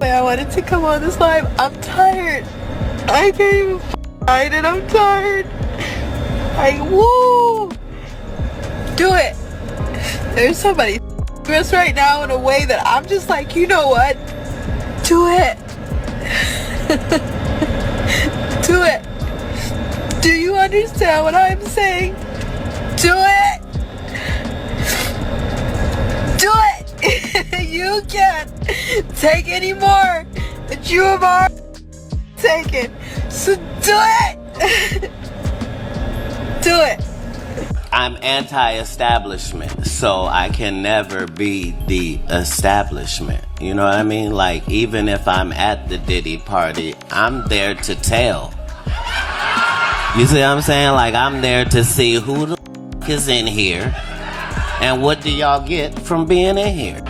I wanted to come on this live. I'm tired. I can't even fight it. I'm tired. Woo! Do it. There's somebody us right now in a way that I'm just like, you know what? Do it. Do it. Do you understand what I'm saying? Do it. Do it. You can't take any more that you have already taken. So do it. Do it. I'm anti-establishment, so I can never be the establishment. You know what I mean? Like, even if I'm at the Diddy party, I'm there to tell. You see what I'm saying? Like, I'm there to see who the is in here and what do y'all get from being in here.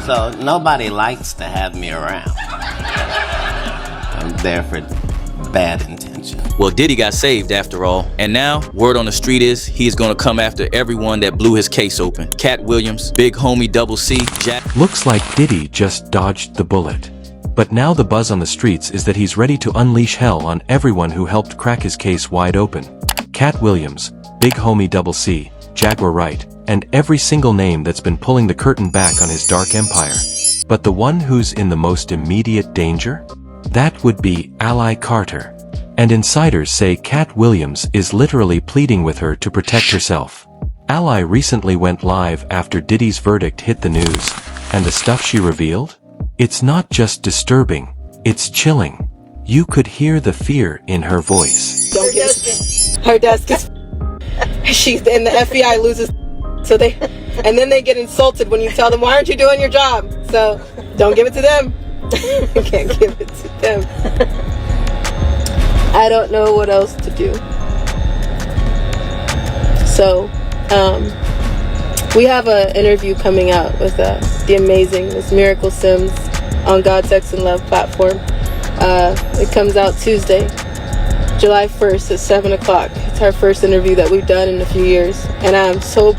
So nobody likes to have me around. I'm there for bad intention. Well, Diddy got saved after all, and now word on the street is he's gonna come after everyone that blew his case open. Katt Williams, Big Homie Double C, Jack. Looks like Diddy just dodged the bullet. But now the buzz on the streets is that he's ready to unleash hell on everyone who helped crack his case wide open. Katt Williams, Big Homie Double C, Jaguar Wright, and every single name that's been pulling the curtain back on his dark empire. But the one who's in the most immediate danger? That would be Ally Carter. And insiders say Katt Williams is literally pleading with her to protect herself. Ally recently went live after Diddy's verdict hit the news, and the stuff she revealed? It's not just disturbing, it's chilling. You could hear the fear in her voice. Don't give us her desk is she's and the FBI loses so and then they get insulted when you tell them, why aren't you doing your job? So don't give it to them. You can't give it to them. I don't know what else to do. So we have an interview coming out with the amazing Miss Miracle Sims on God, Sex, and Love platform. It comes out Tuesday, July 1st at 7 o'clock. It's our first interview that we've done in a few years, and I'm so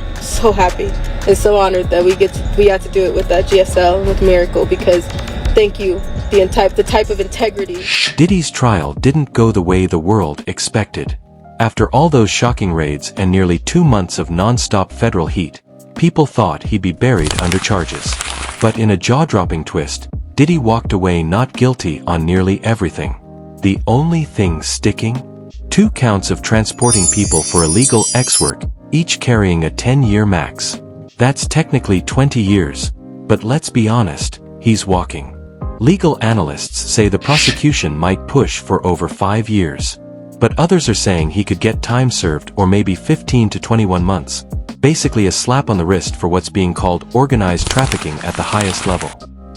happy and so honored that we got to do it with GSL, with Miracle, because thank you, the type of integrity. Diddy's trial didn't go the way the world expected. After all those shocking raids and nearly 2 months of non-stop federal heat, people thought he'd be buried under charges. But in a jaw-dropping twist, Diddy walked away not guilty on nearly everything. The only thing sticking? 2 counts of transporting people for illegal ex-work, each carrying a 10-year max. That's technically 20 years, but let's be honest, he's walking. Legal analysts say the prosecution might push for over 5 years. But others are saying he could get time served or maybe 15 to 21 months. Basically a slap on the wrist for what's being called organized trafficking at the highest level.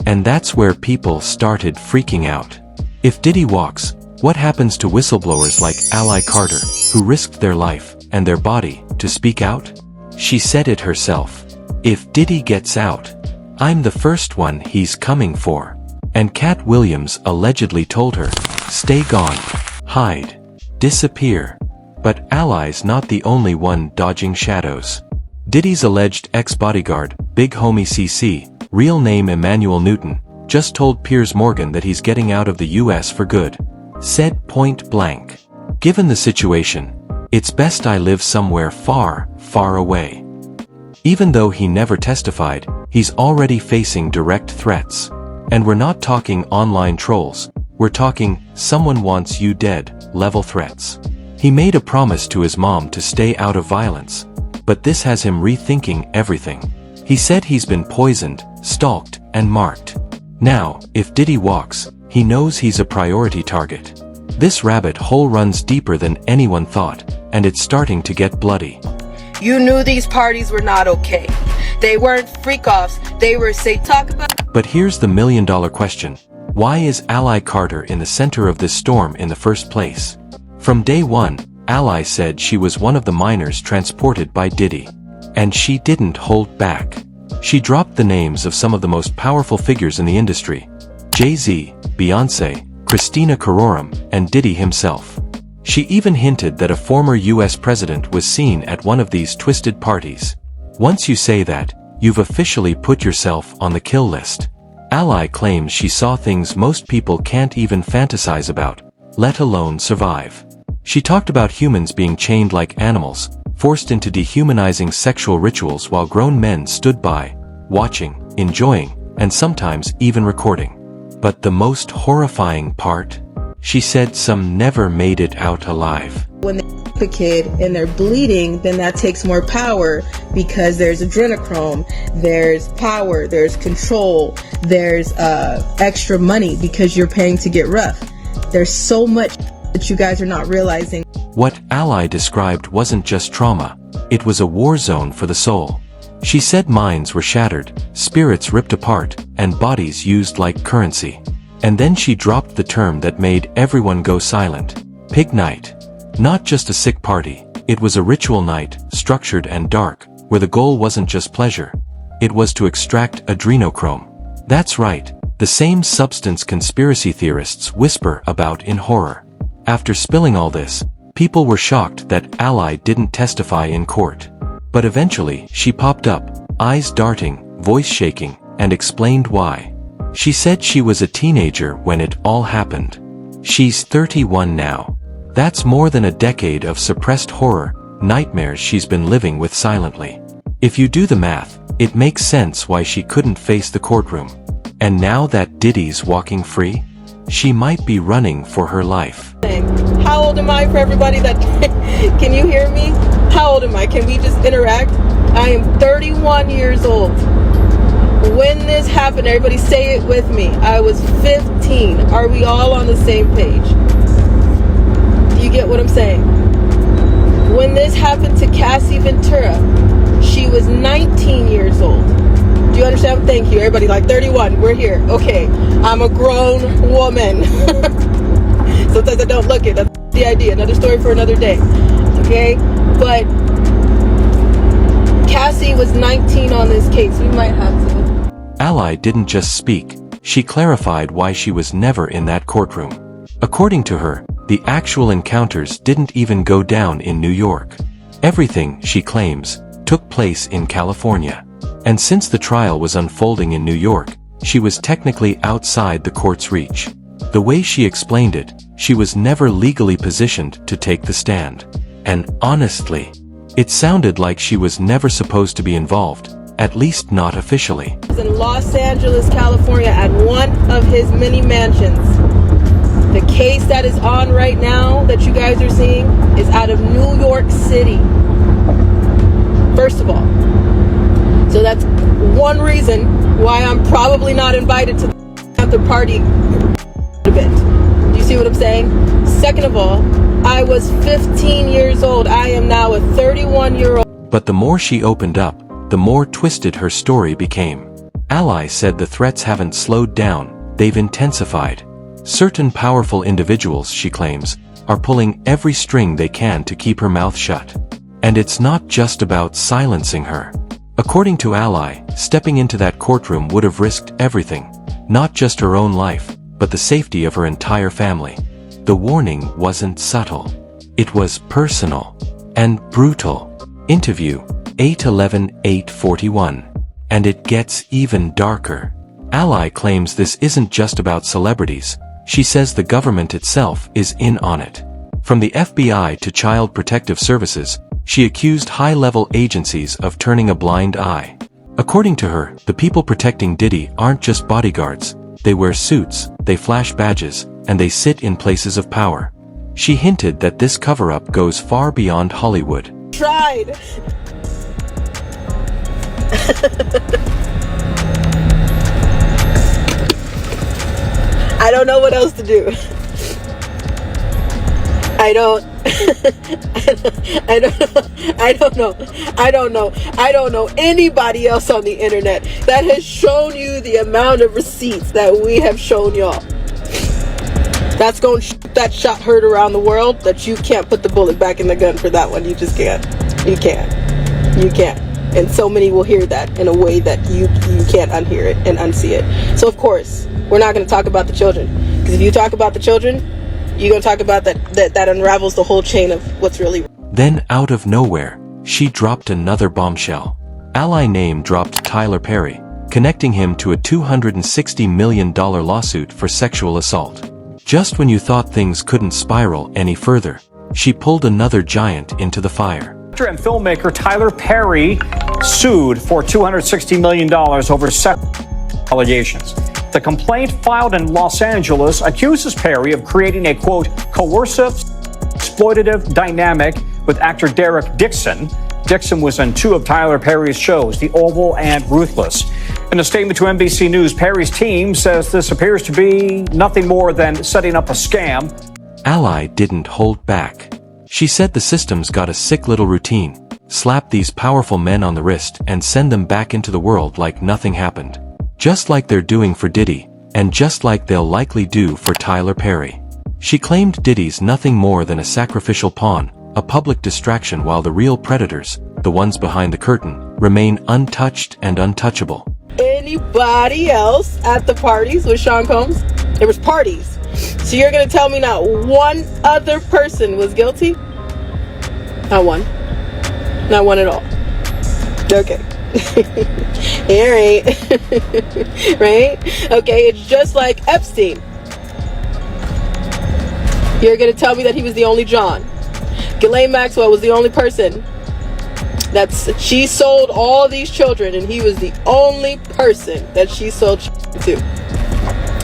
And that's where people started freaking out. If Diddy walks, what happens to whistleblowers like Ally Carter, who risked their life and their body to speak out? She said it herself. If Diddy gets out, I'm the first one he's coming for. And Katt Williams allegedly told her, stay gone, hide, disappear. But Ally's not the only one dodging shadows. Diddy's alleged ex-bodyguard, Big Homie CC, real name Emmanuel Newton, just told Piers Morgan that he's getting out of the US for good. Said point blank, given the situation, it's best I live somewhere far, far away. Even though he never testified, he's already facing direct threats. And we're not talking online trolls, we're talking someone wants you dead level threats. He made a promise to his mom to stay out of violence, but this has him rethinking everything. He said he's been poisoned, stalked, and marked. Now, if Diddy walks, he knows he's a priority target. This rabbit hole runs deeper than anyone thought, and it's starting to get bloody. You knew these parties were not okay. They weren't freak-offs, they were talk about. But here's the million-dollar question. Why is Ally Carter in the center of this storm in the first place? From day one, Ally said she was one of the minors transported by Diddy. And she didn't hold back. She dropped the names of some of the most powerful figures in the industry. Jay-Z, Beyoncé, Christina Carrorum, and Diddy himself. She even hinted that a former US president was seen at one of these twisted parties. Once you say that, you've officially put yourself on the kill list. Ally claims she saw things most people can't even fantasize about, let alone survive. She talked about humans being chained like animals, forced into dehumanizing sexual rituals while grown men stood by, watching, enjoying, and sometimes even recording. But the most horrifying part? She said some never made it out alive. When they rape a kid and they're bleeding, then that takes more power because there's adrenochrome, there's power, there's control, there's extra money because you're paying to get rough. There's so much that you guys are not realizing. What Ally described wasn't just trauma, it was a war zone for the soul. She said minds were shattered, spirits ripped apart, and bodies used like currency. And then she dropped the term that made everyone go silent. Pig night. Not just a sick party, it was a ritual night, structured and dark, where the goal wasn't just pleasure. It was to extract adrenochrome. That's right, the same substance conspiracy theorists whisper about in horror. After spilling all this, people were shocked that Ally didn't testify in court. But eventually, she popped up, eyes darting, voice shaking, and explained why. She said she was a teenager when it all happened. She's 31 now. That's more than a decade of suppressed horror, nightmares she's been living with silently. If you do the math, it makes sense why she couldn't face the courtroom. And now that Diddy's walking free, she might be running for her life. How old am I for everybody that can you hear me? How old am I? Can we just interact? I am 31 years old. When this happened, everybody say it with me. I was 15. Are we all on the same page? Do you get what I'm saying? When this happened to Cassie Ventura, she was 19 years old. Do you understand? Thank you. Everybody like 31. We're here. Okay. I'm a grown woman. Sometimes I don't look it. That's the idea. Another story for another day. Okay? But Cassie was 19 on this case. We might have to. Ally didn't just speak, she clarified why she was never in that courtroom. According to her, the actual encounters didn't even go down in New York. Everything, she claims, took place in California. And since the trial was unfolding in New York, she was technically outside the court's reach. The way she explained it, she was never legally positioned to take the stand. And honestly, it sounded like she was never supposed to be involved, at least not officially. In Los Angeles, California, at one of his many mansions. The case that is on right now that you guys are seeing is out of New York City. First of all. So that's one reason why I'm probably not invited to the after party event. Do you see what I'm saying? Second of all, I was 15 years old. I am now a 31-year-old. But the more she opened up, the more twisted her story became. Ally said the threats haven't slowed down, they've intensified. Certain powerful individuals, she claims, are pulling every string they can to keep her mouth shut. And it's not just about silencing her. According to Ally, stepping into that courtroom would have risked everything, not just her own life, but the safety of her entire family. The warning wasn't subtle. It was personal and brutal. Interview 8/11/841. And it gets even darker. Ally claims this isn't just about celebrities. She says the government itself is in on it. From the FBI to Child Protective Services, she accused high-level agencies of turning a blind eye. According to her, the people protecting Diddy aren't just bodyguards. They wear suits, they flash badges, and they sit in places of power. She hinted that this cover-up goes far beyond Hollywood. Tried. I don't know what else to do. I don't know anybody else on the internet that has shown you the amount of receipts that we have shown y'all. That's going that shot heard around the world that you can't put the bullet back in the gun for that one. You just can't. You can't. And so many will hear that in a way that you can't unhear it and unsee it. So of course, we're not going to talk about the children. Because if you talk about the children, you're going to talk about that unravels the whole chain of what's really. Then out of nowhere, she dropped another bombshell. Ally name dropped Tyler Perry, connecting him to a $260 million lawsuit for sexual assault. Just when you thought things couldn't spiral any further, she pulled another giant into the fire. Actor and filmmaker Tyler Perry sued for $260 million over sexual allegations. The complaint filed in Los Angeles accuses Perry of creating a, quote, coercive, exploitative dynamic with actor Derek Dixon. Dixon was in two of Tyler Perry's shows, The Oval and Ruthless. In a statement to NBC News, Perry's team says this appears to be nothing more than setting up a scam. Ally didn't hold back. She said the system's got a sick little routine: slap these powerful men on the wrist and send them back into the world like nothing happened. Just like they're doing for Diddy, and just like they'll likely do for Tyler Perry. She claimed Diddy's nothing more than a sacrificial pawn, a public distraction, while the real predators, the ones behind the curtain, remain untouched and untouchable. Anybody else at the parties with Sean Combs? There was parties. So you're gonna tell me not one other person was guilty? Not one. Not one at all. Okay. Alright. Right? Okay, it's just like Epstein. You're gonna tell me that he was the only John. Ghislaine Maxwell was the only person she sold all these children, and he was the only person that she sold to.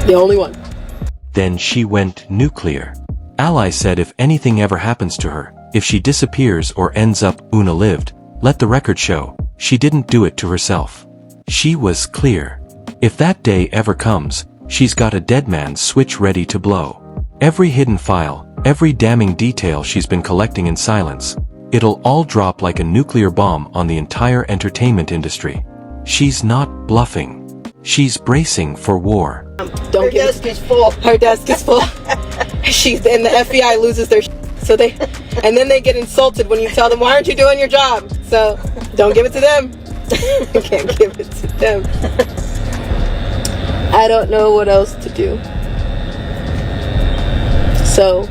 The only one. Then she went nuclear. Ally said if anything ever happens to her, if she disappears or ends up unalived, let the record show, she didn't do it to herself. She was clear. If that day ever comes, she's got a dead man's switch ready to blow. Every hidden file, every damning detail she's been collecting in silence, it'll all drop like a nuclear bomb on the entire entertainment industry. She's not bluffing. She's bracing for war. Her desk is full. Her desk is full. And the FBI loses their and then they get insulted when you tell them, why aren't you doing your job? So don't give it to them. You can't give it to them. I don't know what else to do. So,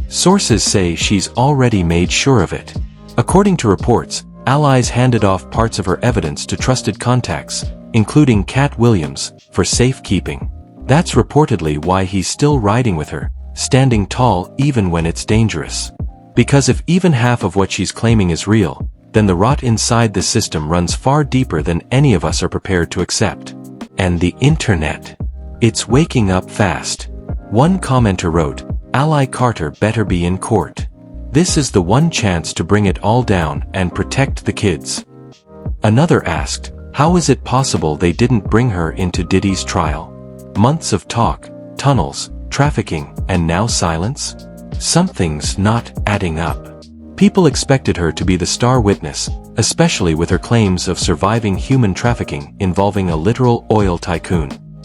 Sources say she's already made sure of it. According to reports, Allies handed off parts of her evidence to trusted contacts, including Katt Williams, for safekeeping. That's reportedly why he's still riding with her, standing tall even when it's dangerous. Because if even half of what she's claiming is real, then the rot inside the system runs far deeper than any of us are prepared to accept. And the internet. It's waking up fast. One commenter wrote, Ally Carter better be in court. This is the one chance to bring it all down and protect the kids. Another asked, how is it possible they didn't bring her into Diddy's trial? Months of talk, tunnels, trafficking, and now silence? Something's not adding up. People expected her to be the star witness, especially with her claims of surviving human trafficking involving a literal oil tycoon.